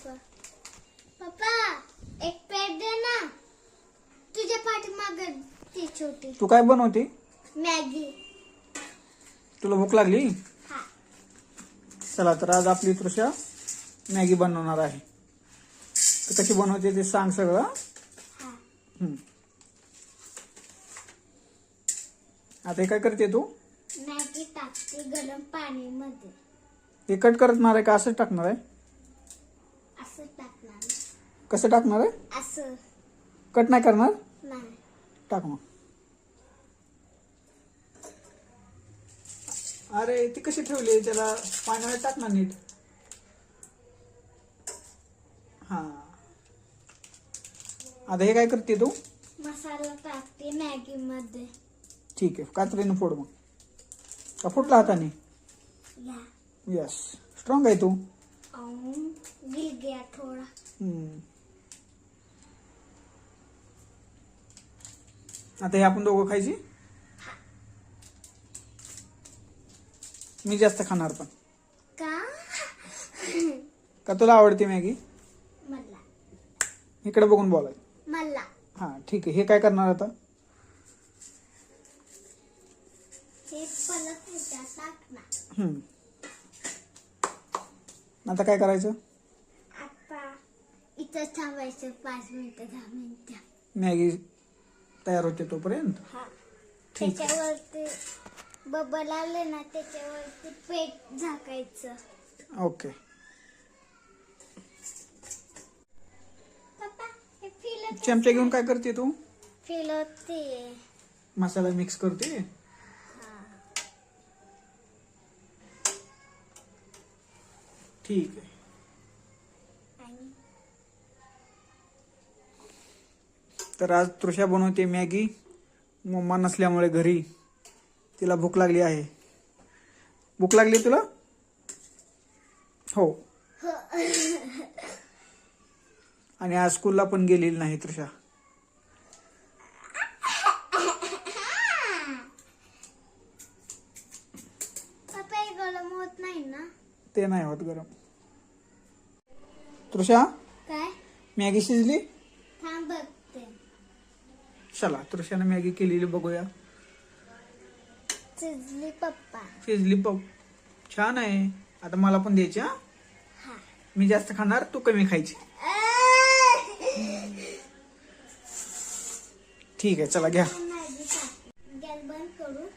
पप्पा एक प्लेट दे ना. तुझ्या पाठीमागे ती छोटी. तू काय बनवते? मॅगी. तुला भूक लागली? हा. चला तर आज आपली तृषा मॅगी बनवणार आहे. तर कशी बनवते ते सांग सगळं. हा. आता हे काय करते तू? मॅगी टाकते गरम पाणीमध्ये. हे कट करणार आहे का असंच टाकणार आहे? असं टाकणार. कसं टाकणार आहे? असं. कट नाही करणार? नाही. टाक मग. अरे ती कशी ठेवली? त्याला पाण्यावर टाक ना नीट. हा. आता हे काय करते तू? मसाला टाकते मॅगी मध्ये. ठीक आहे, कात्रीने फोड मग. का फुटला हाताने? या. यस, स्ट्रॉंग आहे तू. गिर गया थोड़ा. आता हे आपण दोघं खायची. मी जास्त खाणार पण. का? का तुला आवडते मॅगी? मला. इकडे बघून बोलाय. मला. हा ठीक आहे. हे काय करणार आता? हे परत ह्याच्यात टाकणार. आता काय करायचं? आता इथं थांबायचं 5 मिनिटं 10 मिनिटं. मॅगी तयार होते तोपर्यंत. हा. ठीक आहे. त्याच्यावरती बबल आले ना त्याच्यावरती पेट झाकायचं. ओके. पप्पा हे फिलत चमचा घेऊन काय करते तू? फिलवते. मसाला मिक्स करते. ठीक आहे. तर आज तृषा बनवते मॅगी. मम्मा नसल्यामुळे घरी तिला भूक लागली आहे. भूक लागली तुला? हो. आणि आज स्कूलला पण गेलेली नाही तृषा. पप्पा हे गरम होत नाही ना? ते नाही होत गरम. तृषा काय? मॅगी शिजली? थांब बघते. चला तृषाने मॅगी केलेली बघूया. शिजली पप्पा. शिजली बघ. छान आहे. आता मला पण द्यायची. हा, हा. मी जास्त खाणार, तू कमी खायची. ठीक आहे, चला घ्या. गॅस बंद करू.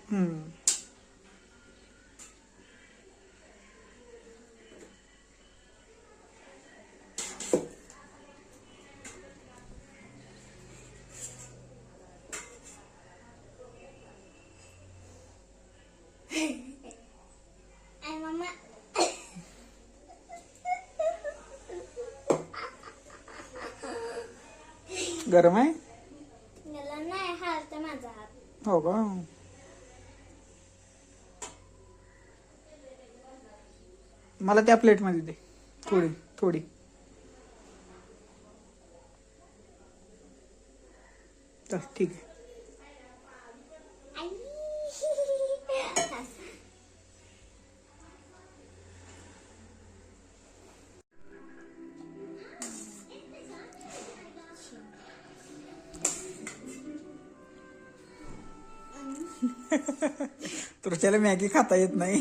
मम्मा गरम आहे? मला नाही हात माझा हात. हो का? मला त्या प्लेट मध्ये दे थोडी थोडी. चल ठीक आहे. तर त्याला मॅगी खाता येत नाही.